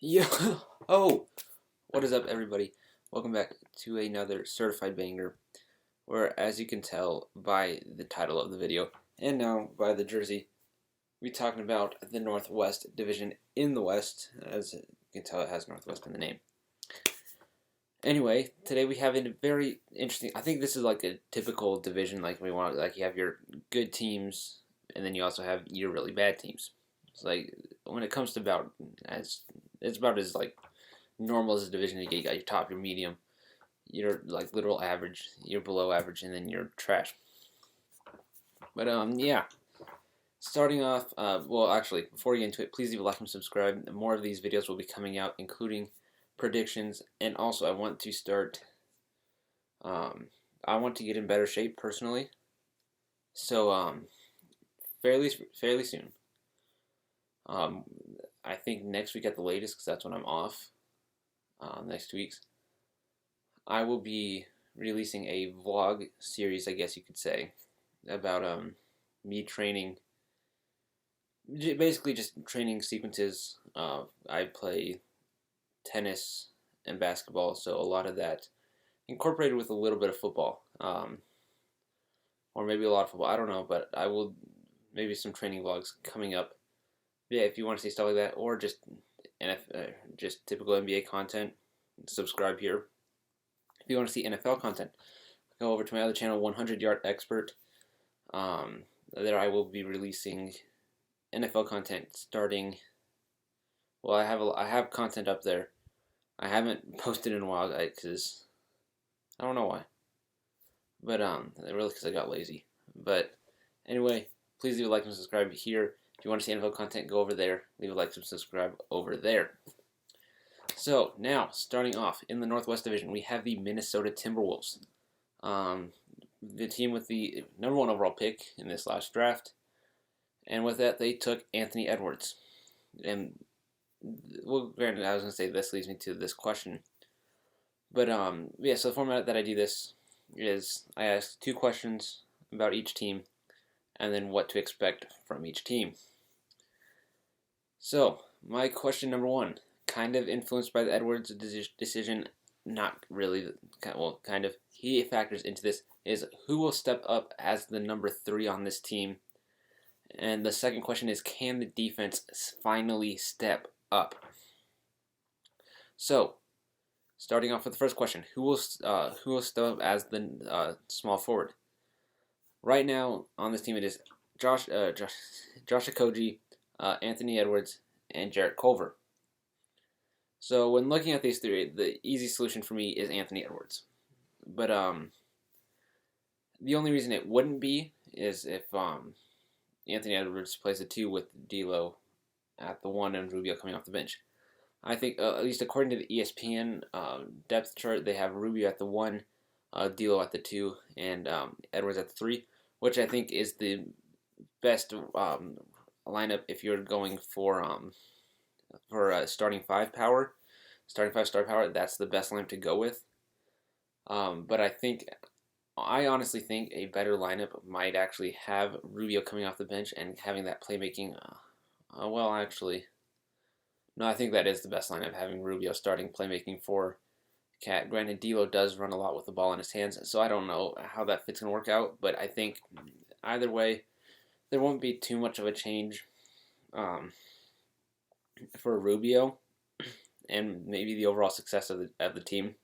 Yo, oh, what is up, everybody? Welcome back to another certified banger. Where, as you can tell by the title of the video and now by the jersey, we're talking about the Northwest Division in the West. As you can tell, it has Northwest in the name. Anyway, today we have a very interesting. I think this is like a typical division. Like we want, like you have your good teams, and then you also have your really bad teams. It's like when it comes to about as it's about as like normal as a division. You got your top, your medium, your like literal average, your below average, and then your trash. But yeah. Starting off, well, actually, before we get into it, please leave a like and subscribe. More of these videos will be coming out, including predictions, and also I want to start. I want to get in better shape personally, so fairly soon. Um, I think next week at the latest, because that's when I'm off. Next 2 weeks, I will be releasing a vlog series, I guess you could say, about me training. Basically, just training sequences. I play tennis and basketball, so a lot of that incorporated with a little bit of football, or maybe a lot of football. I don't know, but I will maybe some training vlogs coming up. Yeah, if you want to see stuff like that, or just just typical NBA content, subscribe here. If you want to see NFL content, go over to my other channel, 100 Yard Expert. There I will be releasing NFL content starting. Well, I have content up there. I haven't posted in a while, because I don't know why. But really because I got lazy. But anyway, please leave a like and subscribe here. If you want to see NFL content, go over there. Leave a like and subscribe over there. So now, starting off in the Northwest Division, we have the Minnesota Timberwolves, the team with the #1 overall pick in this last draft, and with that they took Anthony Edwards. And well, granted, I was gonna say this leads me to this question, but yeah. So the format that I do this is I ask 2 questions about each team, and then what to expect from each team. So my question #1, kind of influenced by the Edwards decision, not really. Well, kind of. He factors into this is who will step up as the #3 on this team. And the second question is, can the defense finally step up? So, starting off with the first question, who will step up as the small forward? Right now on this team, it is Josh Okogie, Anthony Edwards, and Jarrett Culver. So when looking at these 3, the easy solution for me is Anthony Edwards. But the only reason it wouldn't be is if Anthony Edwards plays the 2 with D'Lo at the 1 and Rubio coming off the bench. I think, at least according to the ESPN depth chart, they have Rubio at the 1, D'Lo at the 2, and Edwards at the 3, which I think is the best lineup if you're going for starting 5 power, starting 5 star power. That's the best lineup to go with. But I honestly think a better lineup might actually have Rubio coming off the bench and having that playmaking. Well, actually, no, I think that is the best lineup, having Rubio starting playmaking for Cat. Granted, D'Lo does run a lot with the ball in his hands, so I don't know how that fit's going to work out, but I think either way, there won't be too much of a change for Rubio and maybe the overall success of the team.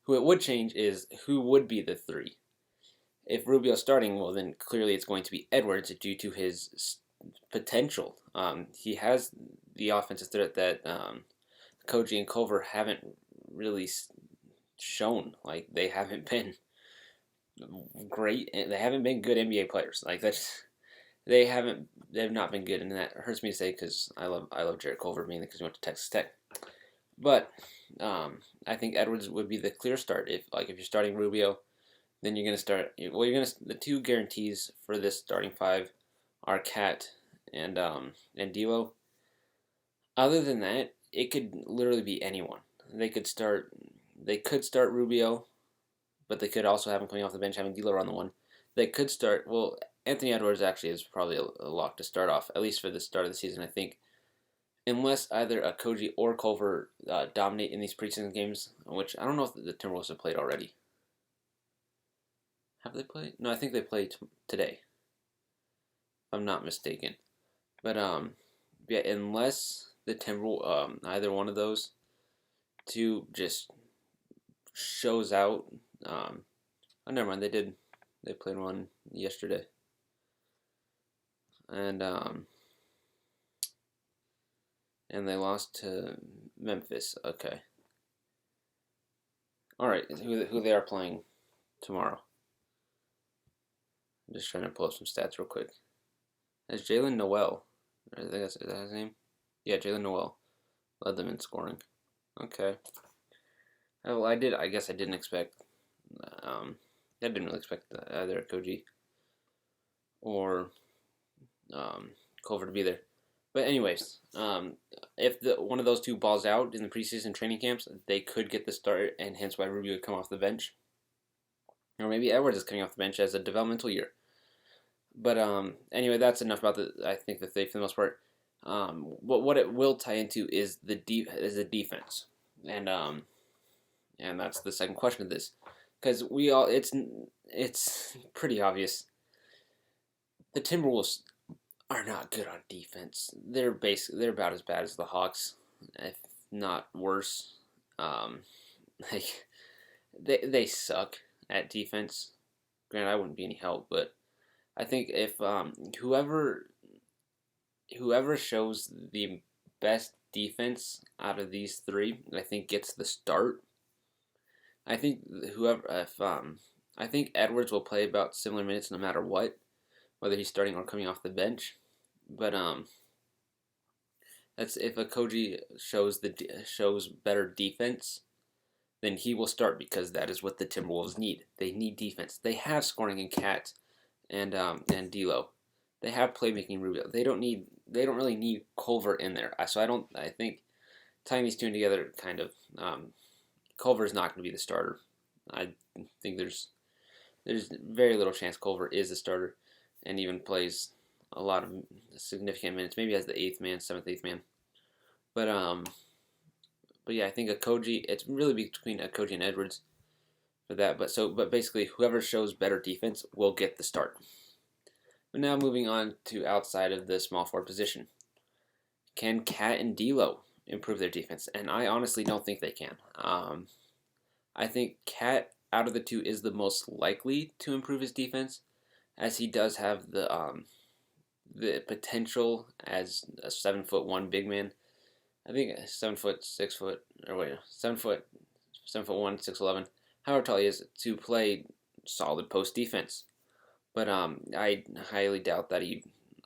Who it would change is who would be the 3. If Rubio's starting, well, then clearly it's going to be Edwards due to his potential. He has the offensive threat that Koji and Culver haven't really shown. Like, they haven't been great. They haven't been good NBA players. Like, they've not been good, and that hurts me to say because I love Jarrett Culver, mainly because he went to Texas Tech. But I think Edwards would be the clear start. If you're starting Rubio, then you're gonna start. Well, the 2 guarantees for this starting 5 are Cat and D'Lo. Other than that, it could literally be anyone. They could start Rubio, but they could also have him coming off the bench, having D'Lo on the 1. They could start. Well, Anthony Edwards actually is probably a lock to start off, at least for the start of the season. I think unless either Koji or Culver dominate in these preseason games, which I don't know if the Timberwolves have played already. Have they played? No, I think they played today, if I'm not mistaken. But yeah, unless the Timberwolves, either one of those two just shows out. Oh, never mind. They did. They played one yesterday, and they lost to Memphis. Okay. All right. Who they are playing tomorrow? I'm just trying to pull up some stats real quick. That's Jalen Noel. I think is that his name? Yeah, Jalen Noel led them in scoring. Okay. Well, I guess I didn't expect. I didn't really expect either Koji or Culver to be there. But anyways, if one of those two balls out in the preseason training camps, they could get the start, and hence why Rubio would come off the bench. Or maybe Edwards is coming off the bench as a developmental year. But anyway, that's enough about I think the for the most part. What it will tie into is the defense, and that's the second question of this, because it's pretty obvious. The Timberwolves are not good on defense. They're about as bad as the Hawks, if not worse. Like they suck at defense. Granted, I wouldn't be any help, but I think if whoever shows the best defense out of these three, I think gets the start. I think I think Edwards will play about similar minutes no matter what, whether he's starting or coming off the bench. But that's if a Koji shows better defense, then he will start because that is what the Timberwolves need. They need defense. They have scoring in Cat and D'Lo. They have playmaking Rubio. They don't really need Culver in there. So I think tying these two together kind of Culver is not going to be the starter. I think there's very little chance Culver is the starter and even plays a lot of significant minutes, maybe as the seventh, eighth man. But yeah, I think it's really between Koji and Edwards for that. But basically, whoever shows better defense will get the start. But now moving on to outside of the small forward position, can Cat and D'Lo improve their defense? And I honestly don't think they can. I think Cat out of the two is the most likely to improve his defense, as he does have the potential as a 7'1" big man. I think 7 foot, 6 foot, or wait, 7 foot, 7'1", 6'11", however tall he is, to play solid post defense. But I highly doubt that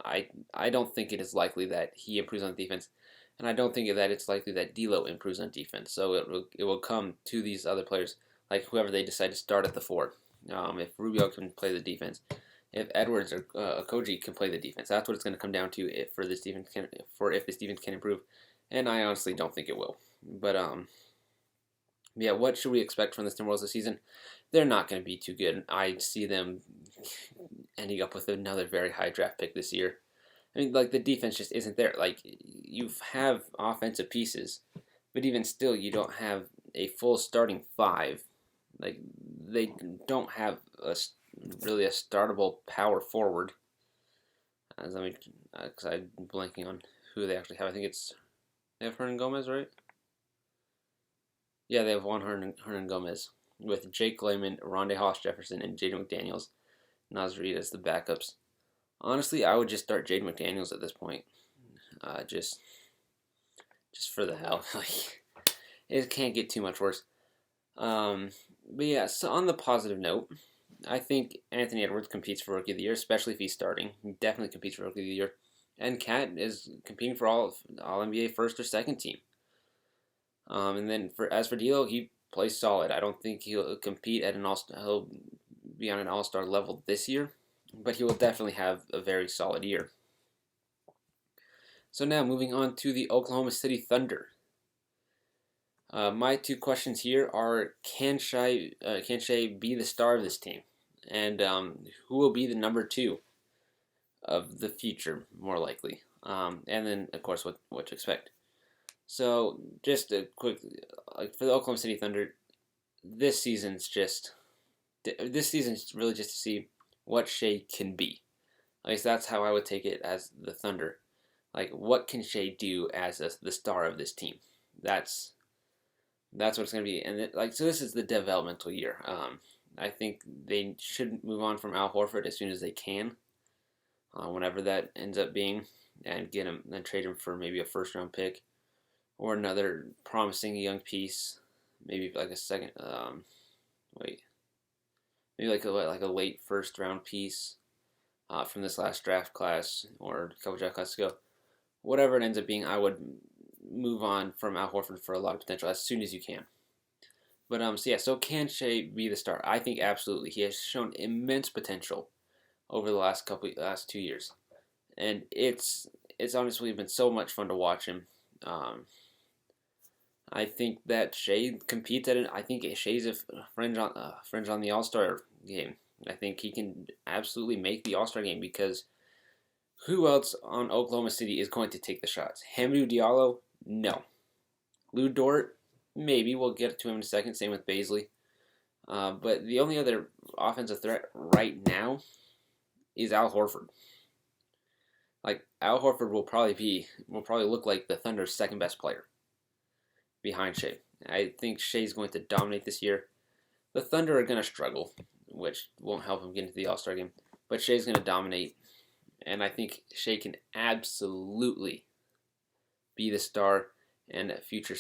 I don't think it is likely that he improves on defense, and I don't think that it's likely that D'Lo improves on defense. So it will come to these other players, like whoever they decide to start at the 4. If Rubio can play the defense, if Edwards or Koji can play the defense, that's what it's going to come down to if this defense can improve. And I honestly don't think it will. But yeah, what should we expect from the Timberwolves this season? They're not going to be too good. I see them ending up with another very high draft pick this year. I mean, like, the defense just isn't there. Like, you have offensive pieces, but even still, you don't have a full starting 5. Like, they don't have really a startable power forward. Because I'm blanking on who they actually have. I think they have Hernan Gomez, right? Yeah, they have one Hernan Gomez with Jake Layman, Rondé Hoss-Jefferson, and Jaden McDaniels. Naz Reid as the backups. Honestly, I would just start Jaden McDaniels at this point. Just for the hell. Like, it can't get too much worse. But yeah, so on the positive note, I think Anthony Edwards competes for Rookie of the Year, especially if he's starting. He definitely competes for Rookie of the Year. And Cat is competing for all NBA first or second team. And then as for D'Lo, he plays solid. I don't think he'll compete at he'll be on an all-star level this year, but he will definitely have a very solid year. So now moving on to the Oklahoma City Thunder. My two questions here are: can Shai be the star of this team, and who will be the number 2 of the future, more likely? And then, of course, what to expect. So just a quick, like for the Oklahoma City Thunder, this season's really just to see what Shea can be. At least that's how I would take it as the Thunder. Like, what can Shea do as the star of this team? That's what it's going to be. And so this is the developmental year. I think they should move on from Al Horford as soon as they can, whenever that ends up being, and get him and trade him for maybe a first round pick or another promising young piece, maybe like a second. Maybe like a late first round piece from this last draft class or a couple draft classes ago. Whatever it ends up being, I would move on from Al Horford for a lot of potential as soon as you can. But so can Shea be the star? I think absolutely. He has shown immense potential over the last 2 years, and it's honestly been so much fun to watch him. I think that Shea competes at it. I think Shea's a fringe on the All Star game. I think he can absolutely make the All Star game because who else on Oklahoma City is going to take the shots? Hamidou Diallo? No. Lou Dort? Maybe. We'll get to him in a second. Same with Baisley. But the only other offensive threat right now is Al Horford. Like, Al Horford will probably look like the Thunder's second best player behind Shea. I think Shea's going to dominate this year. The Thunder are going to struggle, which won't help him get into the All-Star game. But Shea's going to dominate. And I think Shea can absolutely be the star and future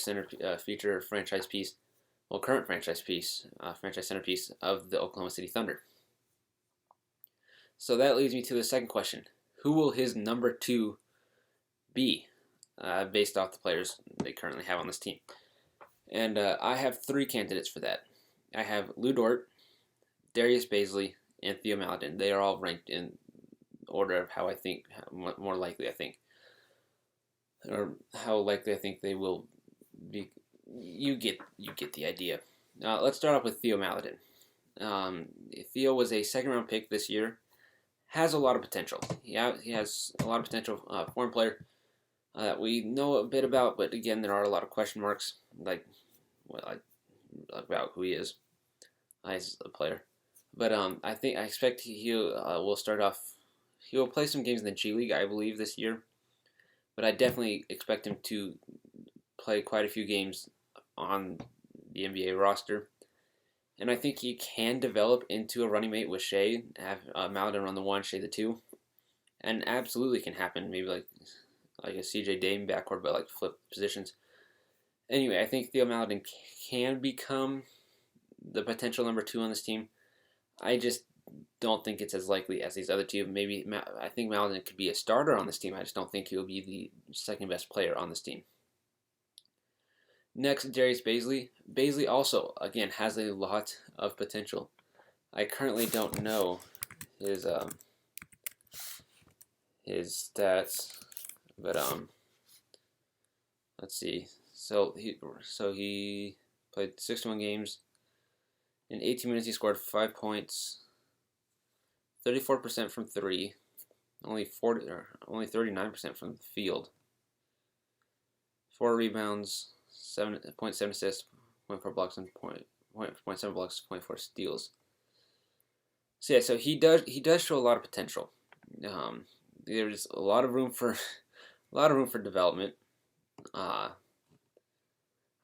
franchise piece, current franchise centerpiece of the Oklahoma City Thunder. So that leads me to the second question: who will his number 2 be, based off the players they currently have on this team? And I have 3 candidates for that. I have Lou Dort, Darius Baisley, and Theo Maledon. They are all ranked in order of how I think, more likely I think, or how likely I think they will be. You get the idea. Let's start off with Theo Maledon. Theo was a second-round pick this year. Has a lot of potential. He has a lot of potential. Foreign player that we know a bit about, but again, there are a lot of question marks, about who he is as a player. But I expect he will start off. He will play some games in the G League, I believe, this year. But I definitely expect him to play quite a few games on the NBA roster. And I think he can develop into a running mate with Shea, have Maledon run the 1, Shea the 2. And absolutely can happen, maybe like a CJ Dame backcourt, but like flip positions. Anyway, I think Theo Maledon can become the potential number 2 on this team. I just don't think it's as likely as these other two. I think Maledon could be a starter on this team. I just don't think he'll be the second best player on this team. Next, Darius Baisley. Baisley also, again, has a lot of potential. I currently don't know his stats, but let's see. So he played 61 games. In 18 minutes, he scored 5 points, 34% from 3, only 39% from the field, 4 rebounds, 7.7 assists, 0.4 blocks, and 0.7 blocks, 0.4 steals. So he does show a lot of potential. There's a lot of room for development.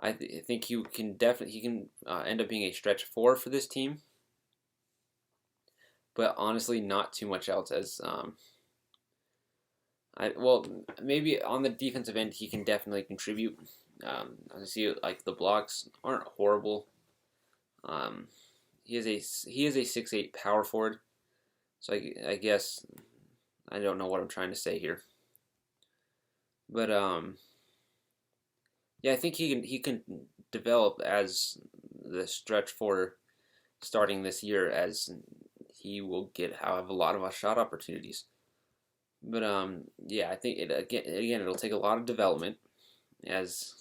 I think he can end up being a stretch 4 for this team, but honestly, not too much else. Maybe on the defensive end, he can definitely contribute. I see like the blocks aren't horrible. He is a 6'8" power forward, so I guess I don't know what I'm trying to say here, but yeah, I think he can develop as the stretch 4 starting this year, as he will have a lot of shot opportunities. But yeah, I think it'll take a lot of development, as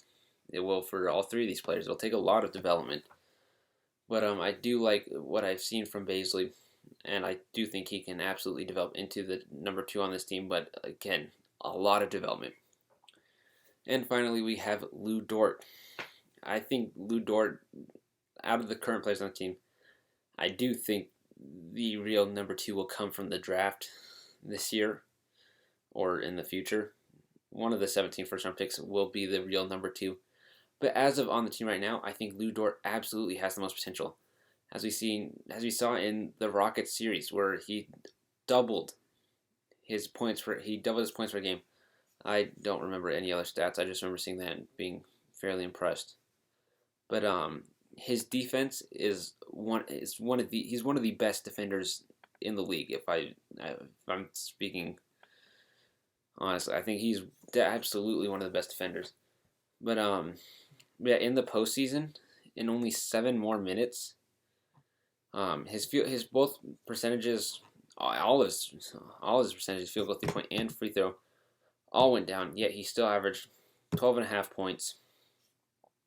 it will for all 3 of these players. It'll take a lot of development. But I do like what I've seen from Baisley, and I do think he can absolutely develop into the number 2 on this team. But again, a lot of development. And finally, we have Lou Dort. I think Lou Dort, out of the current players on the team, I do think the real number 2 will come from the draft this year or in the future. One of the 17 first-round picks will be the real number 2. But as of on the team right now, I think Lou Dort absolutely has the most potential. As we saw in the Rockets series, where he doubled his points per game. I don't remember any other stats. I just remember seeing that and being fairly impressed. But his defense is one of the best defenders in the league. If I'm speaking honestly, I think he's absolutely one of the best defenders. But yeah, in the postseason, in only 7 more minutes, his both percentages, all his percentages, field goal, 3-point, and free throw, all went down. Yet he still averaged 12.5 points,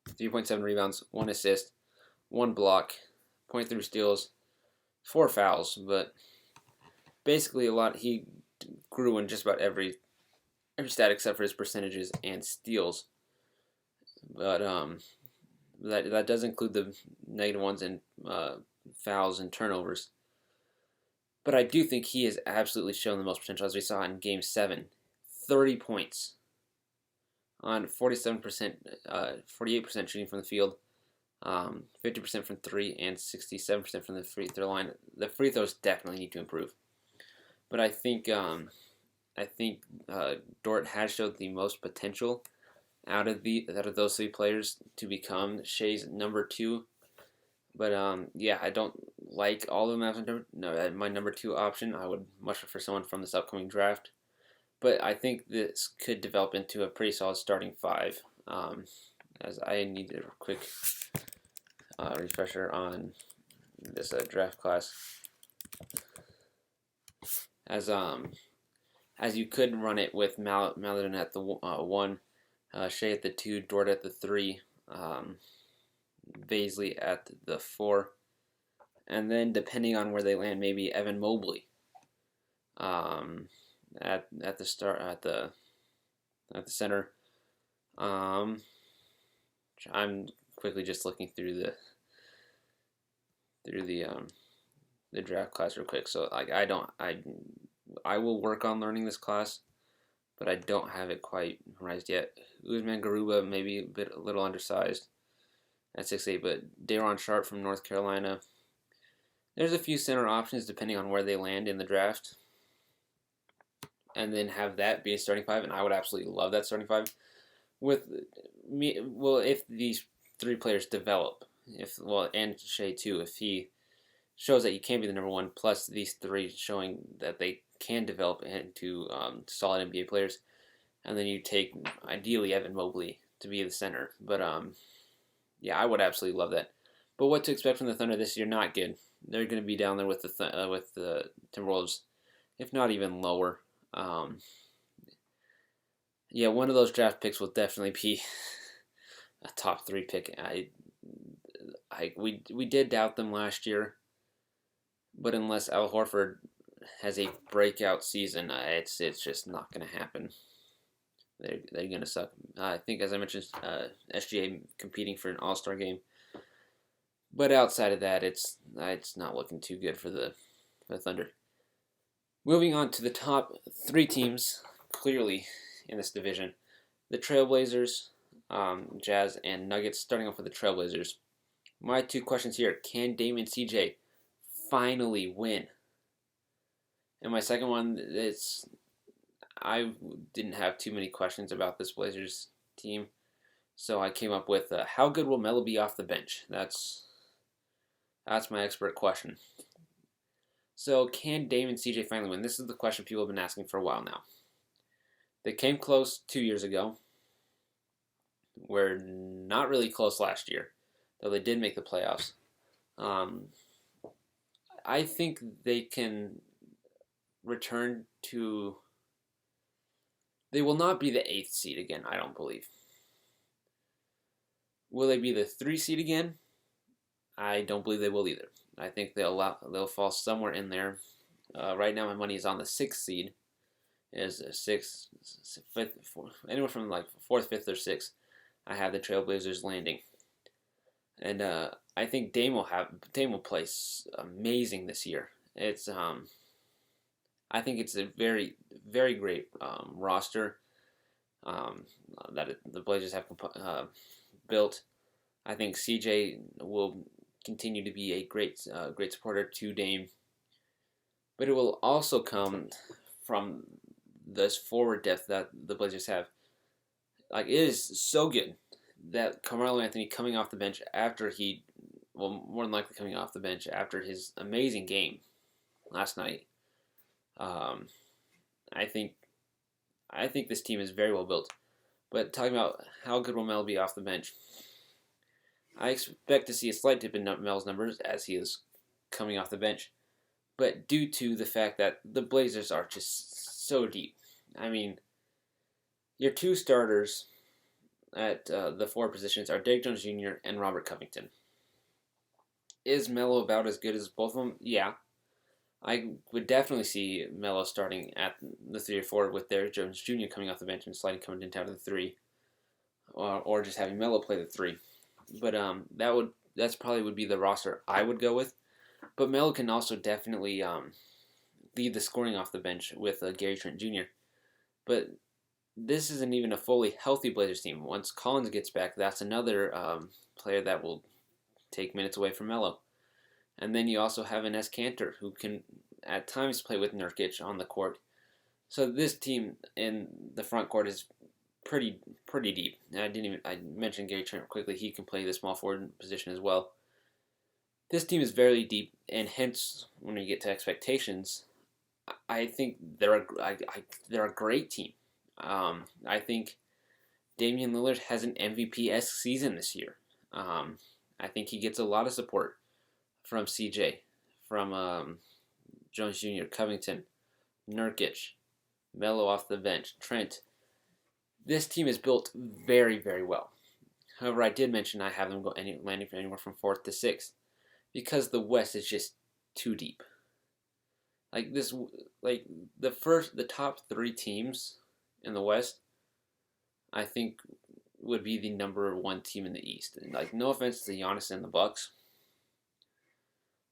3.7 rebounds, 1 assist, 1 block, 0.3 steals, 4 fouls. But basically, he grew in just about every stat except for his percentages and steals. But that does include the negative ones and fouls and turnovers. But I do think he has absolutely shown the most potential, as we saw in Game 7. 30 points on 47%, 48% shooting from the field, 50% from 3, and 67% from the free throw line. The free throws definitely need to improve. But I think Dort has showed the most potential out of those 3 players to become Shea's number 2. But yeah, I don't like all of them as my number 2 option. I would much prefer someone from this upcoming draft. But I think this could develop into a pretty solid starting 5. As I need a quick refresher on this draft class. As you could run it with Maladon at the 1, Shea at the 2, Dort at the 3, Baisley at the 4, and then depending on where they land, maybe Evan Mobley at the center. I'm quickly just looking through the draft class real quick. So I will work on learning this class, but I don't have it quite memorized yet. Usman Garuba maybe a little undersized at 6'8", but Daron Sharp from North Carolina. There's a few center options depending on where they land in the draft, and then have that be a starting 5, and I would absolutely love that starting 5. If these 3 players develop, and Shea too, if he shows that he can be the number 1, plus these 3 showing that they can develop into solid NBA players, and then you take ideally Evan Mobley to be the center. But yeah, I would absolutely love that. But what to expect from the Thunder this year? Not good. They're going to be down there with the Timberwolves, if not even lower. Yeah, one of those draft picks will definitely be a top 3 pick. We did doubt them last year, but unless Al Horford has a breakout season, it's just not going to happen. They're going to suck. I think, as I mentioned, SGA competing for an All-Star game. But outside of that, it's not looking too good for the Thunder. Moving on to the top 3 teams, clearly in this division. The Trailblazers, Jazz, and Nuggets. Starting off with the Trailblazers. My 2 questions here. Can Dame and CJ finally win? And my second one is, I didn't have too many questions about this Blazers team, so I came up with how good will Melo be off the bench? That's my expert question. So can Dame and CJ finally win? This is the question people have been asking for a while now. They came close 2 years ago. Were not really close last year, though they did make the playoffs. I think they can return to... They will not be the 8th seed again, I don't believe. Will they be the 3 seed again? I don't believe they will either. I think they'll fall somewhere in there. Right now my money is on the 6th seed is sixth, fifth, fourth, anywhere from like fourth, fifth, or sixth. I have the Trailblazers landing, and I think Dame will play amazing this year. I think it's a very very great roster um, that the Blazers have built. I think CJ will continue to be a great supporter to Dame, but it will also come from this forward depth that the Blazers have. Like, it is so good that Carmelo Anthony coming off the bench after more than likely coming off the bench after his amazing game last night. Um, I think I think this team is very well built. But talking about how good will Mel be off the bench, I expect to see a slight dip in Mel's numbers as he is coming off the bench. But due to the fact that the Blazers are just so deep, I mean, your two starters at the four positions are Derrick Jones Jr. and Robert Covington. Is Melo about as good as both of them? Yeah. I would definitely see Melo starting at the 3 or 4 with Derrick Jones Jr. coming off the bench and sliding Covington down to the 3, or just having Melo play the 3. But that's probably would be the roster I would go with. But Melo can also definitely lead the scoring off the bench with Gary Trent Jr. But this isn't even a fully healthy Blazers team. Once Collins gets back, that's another player that will take minutes away from Melo. And then you also have Enes Kanter, who can at times play with Nurkic on the court. So this team in the front court is pretty deep. I mentioned Gary Trent quickly. He can play the small forward position as well. This team is very deep, and hence when we get to expectations, I think they're a great team. I think Damian Lillard has an MVP-esque season this year. I think he gets a lot of support from CJ, from Jones Jr., Covington, Nurkic, Melo off the bench, Trent. This team is built very, very well. However, I did mention I have them landing for anywhere from 4th to 6th because the West is just too deep. The top 3 teams in the West, I think would be the number 1 team in the East. And no offense to Giannis and the Bucks,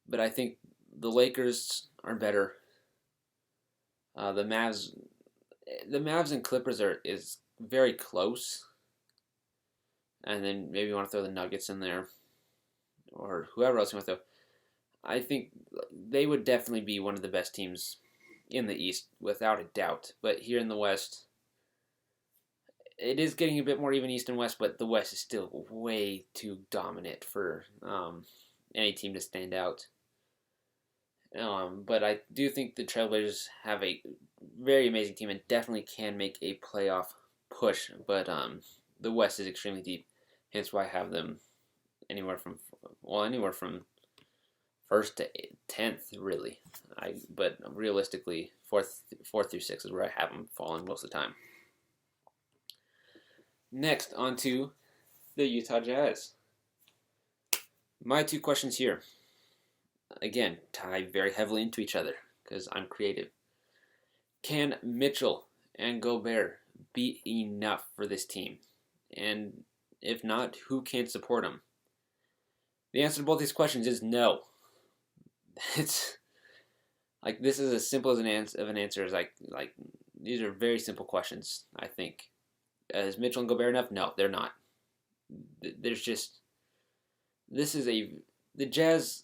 but I think the Lakers are better. The Mavs and Clippers is very close. And then maybe you want to throw the Nuggets in there, or whoever else you want to throw. I think they would definitely be one of the best teams in the East, without a doubt. But here in the West, it is getting a bit more even East and West, but the West is still way too dominant for any team to stand out. But I do think the Trailblazers have a very amazing team and definitely can make a playoff push. But the West is extremely deep, hence why I have them anywhere from 1st to 10th, really. But realistically, 4th through 6th is where I have them falling most of the time. Next, on to the Utah Jazz. My 2 questions here, again, tie very heavily into each other because I'm creative. Can Mitchell and Gobert be enough for this team? And if not, who can support them? The answer to both these questions is no. It's this is as simple as an answer as these are very simple questions. I think, is Mitchell and Gobert enough? No, they're not. The Jazz,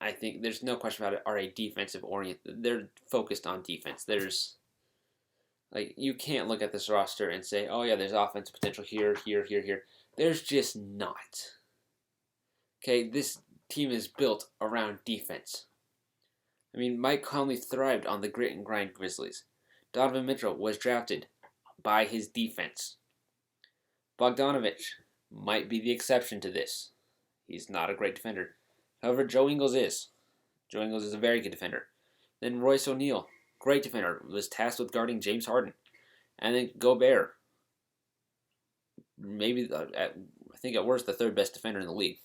I think there's no question about it, are a defensive oriented. They're focused on defense. There's you can't look at this roster and say, oh yeah, there's offensive potential here. There's just not. Okay, this team is built around defense. I mean, Mike Conley thrived on the grit and grind Grizzlies. Donovan Mitchell was drafted by his defense. Bogdanovich might be the exception to this. He's not a great defender. However, Joe Ingles is. Joe Ingles is a very good defender. Then Royce O'Neal, great defender, was tasked with guarding James Harden. And then Gobert, maybe, I think at worst, the 3rd best defender in the league.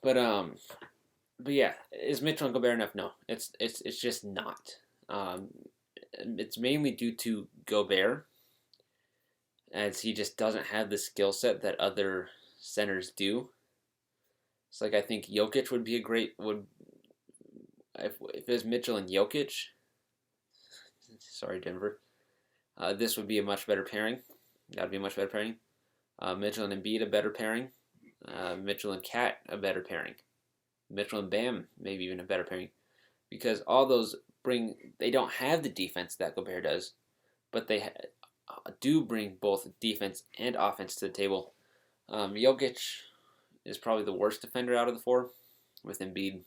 But yeah, is Mitchell and Gobert enough? No, it's just not. it's mainly due to Gobert, as he just doesn't have the skill set that other centers do. It's like I think Jokic would be a great would if it was Mitchell and Jokic. Sorry, Denver. This would be a much better pairing. That would be a much better pairing. Mitchell and Embiid a better pairing. Mitchell and Cat a better pairing. Mitchell and Bam maybe even a better pairing, because all those they don't have the defense that Gobert does, but they do bring both defense and offense to the table. Jokic is probably the worst defender out of the four, with Embiid.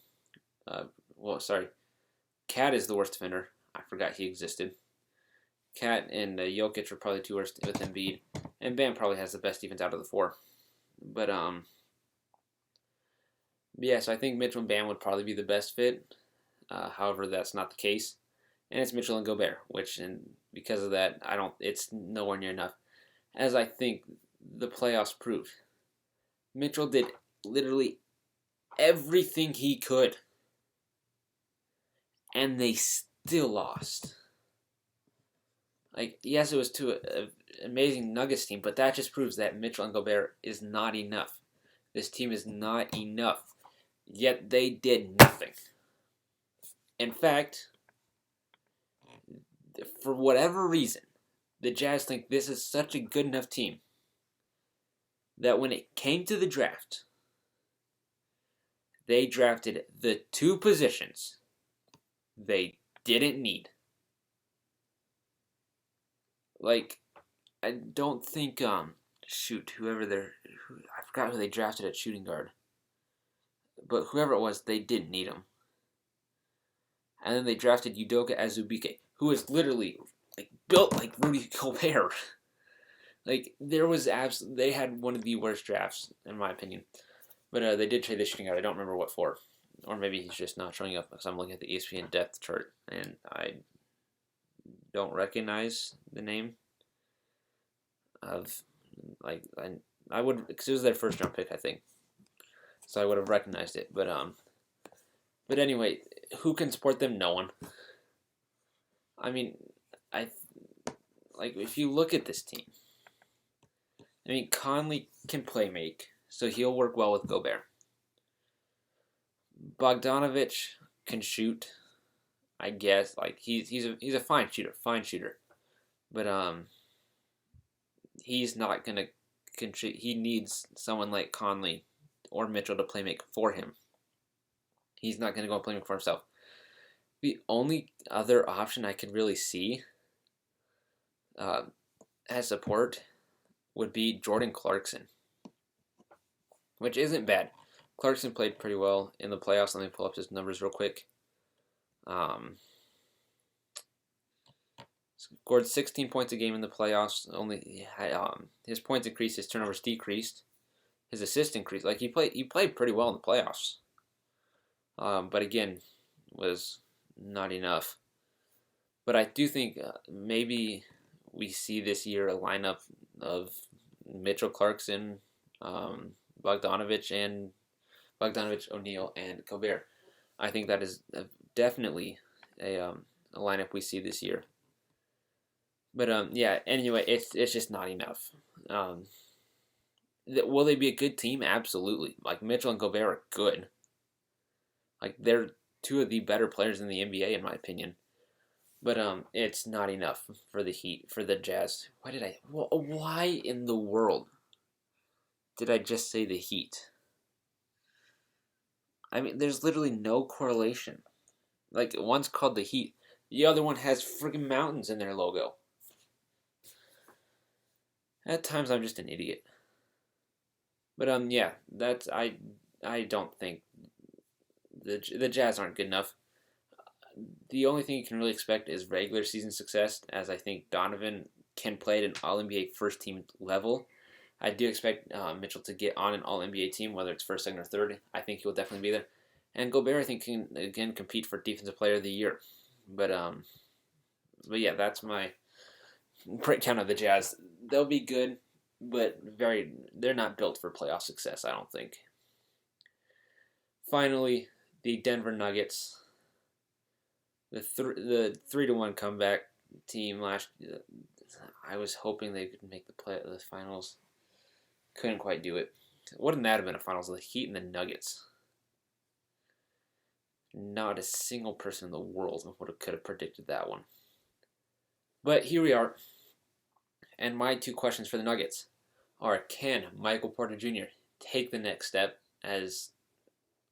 Cat is the worst defender. I forgot he existed. Cat and Jokic are probably two worst with Embiid, and Bam probably has the best defense out of the four. But yeah, so I think Mitchell and Bam would probably be the best fit. However, that's not the case, and it's Mitchell and Gobert, which, and because of that, it's nowhere near enough. As I think the playoffs proved, Mitchell did literally everything he could, and they still lost. Like, yes, it was to an amazing Nuggets team, but that just proves that Mitchell and Gobert is not enough. This team is not enough. Yet they did nothing. In fact, for whatever reason, the Jazz think this is such a good enough team that when it came to the draft, they drafted the two positions they didn't need. Like, I don't think, I forgot who they drafted at shooting guard. But whoever it was, they didn't need him. And then they drafted Udoka Azubuike, who is literally built like Rudy Gobert. They had one of the worst drafts, in my opinion. But they did trade the shooting guard. I don't remember what for. Or maybe he's just not showing up because I'm looking at the ESPN depth chart and I don't recognize the name of, I would, because it was their first round pick, I think. So I would have recognized it. But anyway, who can support them? No one. I mean, if you look at this team, I mean, Conley can play make, so he'll work well with Gobert. Bogdanovich can shoot, I guess. He's a fine shooter, but he's not gonna contribute. He needs someone like Conley or Mitchell to play make for him. He's not gonna go and play make for himself. The only other option I could really see as support would be Jordan Clarkson, which isn't bad. Clarkson played pretty well in the playoffs. Let me pull up his numbers real quick. Scored 16 points a game in the playoffs. His points increased, his turnovers decreased, his assists increased. He played pretty well in the playoffs. But again, was not enough. But I do think maybe we see this year a lineup of Mitchell, Clarkson, Bogdanovich, O'Neal, and Gobert. I think that is definitely a lineup we see this year. But yeah, anyway, it's just not enough. Will they be a good team? Absolutely. Mitchell and Gobert are good. They're two of the better players in the NBA, in my opinion. But it's not enough for the Heat, for the Jazz. Why in the world did I just say the Heat? I mean, there's literally no correlation. One's called the Heat. The other one has freaking mountains in their logo. At times, I'm just an idiot. But yeah, I don't think the Jazz aren't good enough. The only thing you can really expect is regular season success, as I think Donovan can play at an All-NBA first-team level. I do expect Mitchell to get on an All-NBA team, whether it's first, second, or third. I think he'll definitely be there. And Gobert, I think, can, again, compete for Defensive Player of the Year. But yeah, that's my breakdown of the Jazz. They'll be good, but they're not built for playoff success, I don't think. Finally, the Denver Nuggets. The 3-1 comeback team last. I was hoping they could make the finals. Couldn't quite do it. Wouldn't that have been a finals? The Heat and the Nuggets. Not a single person in the world could have predicted that one. But here we are. And my two questions for the Nuggets are: can Michael Porter Jr. take the next step as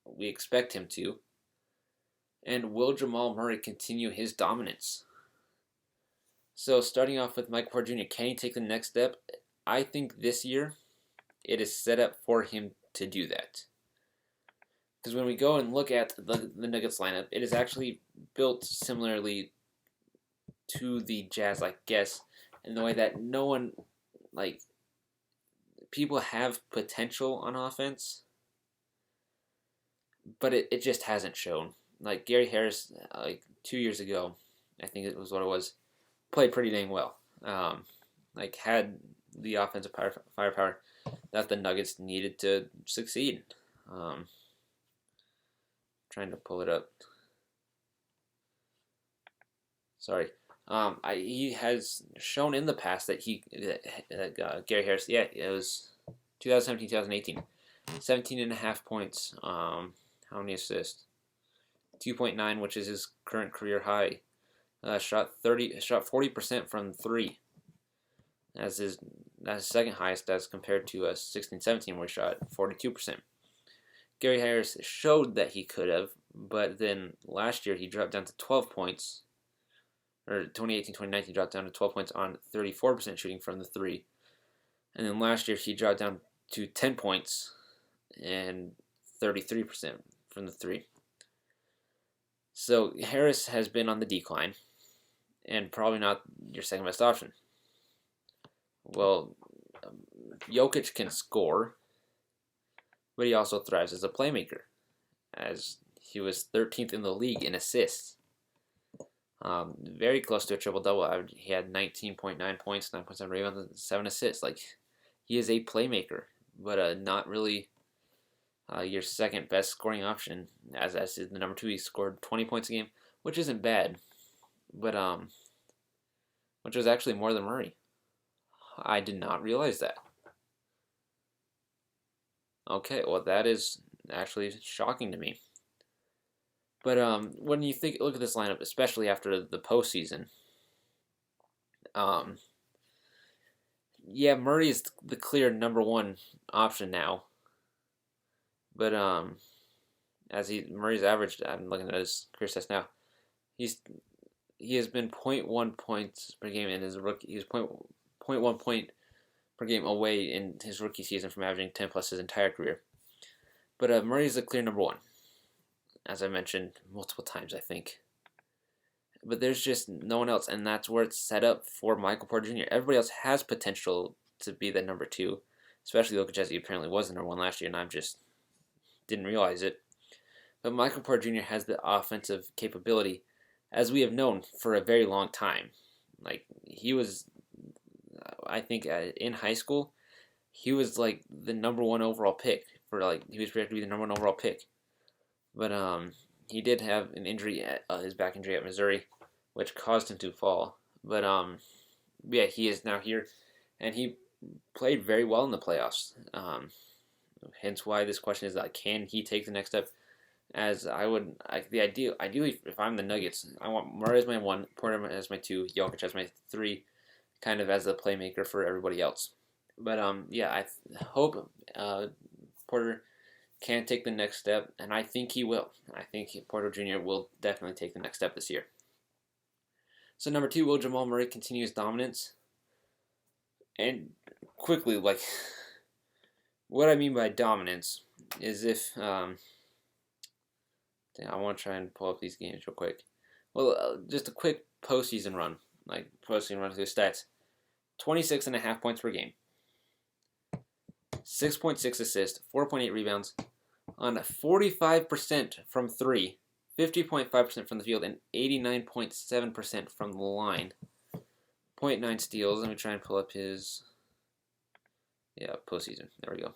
we expect him to? And will Jamal Murray continue his dominance? So starting off with Michael Porter Jr., can he take the next step? I think this year it is set up for him to do that. Because when we go and look at the Nuggets lineup, it is actually built similarly to the Jazz, I guess, in the way that no one, people have potential on offense, but it just hasn't shown. Like Gary Harris, 2 years ago, I think it was what it was, played pretty dang well. Had the offensive firepower that the Nuggets needed to succeed. Trying to pull it up. Sorry. He has shown in the past that Gary Harris, it was 2017, 2018, 17.5 points. How many assists? 2.9, which is his current career high. Shot 40% from three. That's his second highest as compared to 16-17, where he shot 42%. Gary Harris showed that he could have, but then last year he dropped down to 12 points. Or 2018-2019 dropped down to 12 points on 34% shooting from the three. And then last year he dropped down to 10 points and 33% from the three. So Harris has been on the decline and probably not your second best option. Well, Jokic can score, but he also thrives as a playmaker, as he was 13th in the league in assists. Very close to a triple-double. He had 19.9 points, 9.7 rebounds, and 7 assists. He is a playmaker, but not really your second best scoring option. As the number 2, he scored 20 points a game, which isn't bad, but which was actually more than Murray. I did not realize that. Okay, well that is actually shocking to me. But when you look at this lineup, especially after the postseason, Murray is the clear number 1 option now. But Murray's averaged, I'm looking at his career stats now, he has been 0.1 points per game in his rookie. He was 0.1 point per game away in his rookie season from averaging 10 plus his entire career. But Murray is the clear number 1, as I mentioned multiple times, I think. But there's just no one else, and that's where it's set up for Michael Porter Jr. Everybody else has potential to be the number 2, especially Jokic, as he apparently was the number 1 last year, and I just didn't realize it. But Michael Porter Jr. has the offensive capability, as we have known for a very long time. He was, I think, in high school, he was the number 1 overall pick he was projected to be the number 1 overall pick. But he did have an injury, his back injury at Missouri, which caused him to fall. But he is now here, and he played very well in the playoffs. Hence why this question is can he take the next step? As ideally, if I'm the Nuggets, I want Murray as my 1, Porter as my 2, Jokic as my 3, kind of as the playmaker for everybody else. But I hope Porter can take the next step, and I think he will. I think Porter Jr. will definitely take the next step this year. So number 2, will Jamal Murray continue his dominance? And quickly, what I mean by dominance is if I want to try and pull up these games real quick. Well, just a quick postseason run, postseason run through the stats. 26.5 points per game, 6.6 assists, 4.8 rebounds, on 45% from 3, 50.5% from the field, and 89.7% from the line. 0.9 steals. Let me try and pull up his postseason. There we go.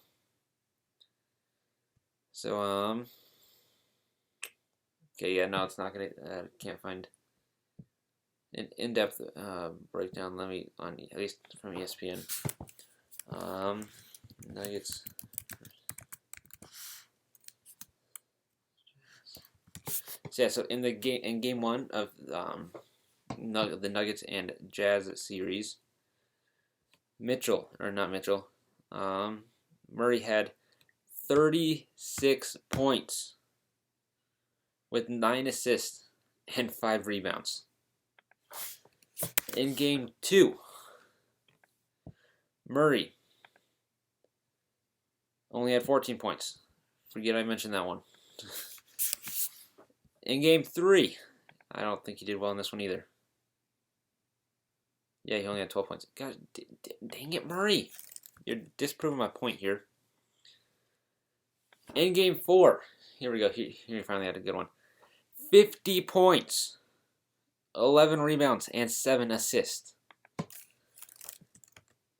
So okay, no, it's not gonna. Can't find an in-depth breakdown. Let me on at least from ESPN. Nuggets. So yeah, so in game one of the Nuggets and Jazz series, Murray had 36 points with 9 assists and 5 rebounds. In game two, Murray only had 14 points. Forget I mentioned that one. In game three, I don't think he did well in this one either. Yeah, he only had 12 points. God, dang it, Murray. You're disproving my point here. In game four, here we go. Here we finally had a good one. 50 points, 11 rebounds, and 7 assists.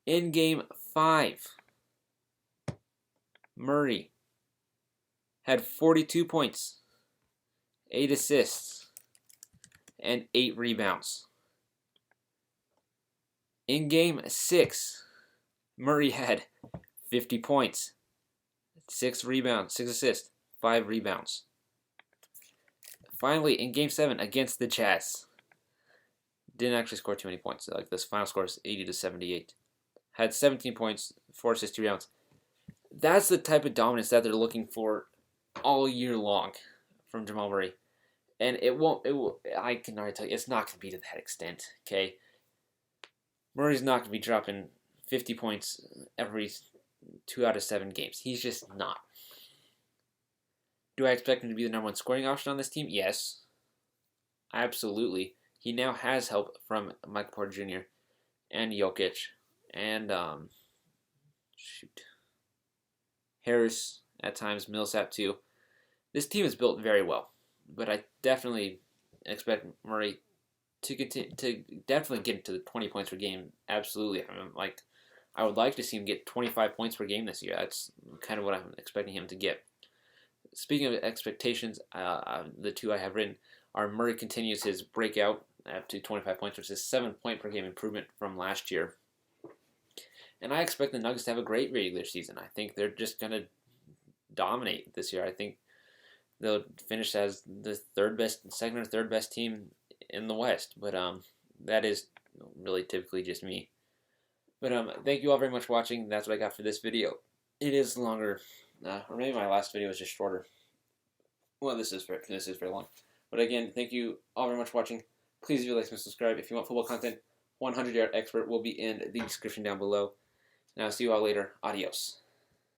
In game five, Murray had 42 points, 8 assists, and 8 rebounds. In game six, Murray had 50 points, 6 rebounds, 6 assists, 5 rebounds. Finally, in game 7 against the Jazz, didn't actually score too many points. Like this final score is 80-78. Had 17 points, 4 assists, 2 rebounds. That's the type of dominance that they're looking for all year long from Jamal Murray. And I can already tell you, it's not going to be to that extent, okay? Murray's not going to be dropping 50 points every 2 out of 7 games. He's just not. Do I expect him to be the number 1 scoring option on this team? Yes. Absolutely. He now has help from Michael Porter Jr. and Jokic and Harris at times, Millsap too. This team is built very well, but I definitely expect Murray to continue to definitely get into the 20 points per game. Absolutely. I would like to see him get 25 points per game this year. That's kind of what I'm expecting him to get. Speaking of expectations, the 2 I have written are Murray continues his breakout up to 25 points, which is 7 point per game improvement from last year. And I expect the Nuggets to have a great regular season. I think they're just going to dominate this year. I think they'll finish as the second or third best team in the West. But that is really typically just me. But thank you all very much for watching. That's what I got for this video. It is longer, or maybe my last video was just shorter. Well, this is very long. But again, thank you all very much for watching. Please do like and subscribe. If you want football content, 100 Yard Expert will be in the description down below. And I'll see you all later. Adios.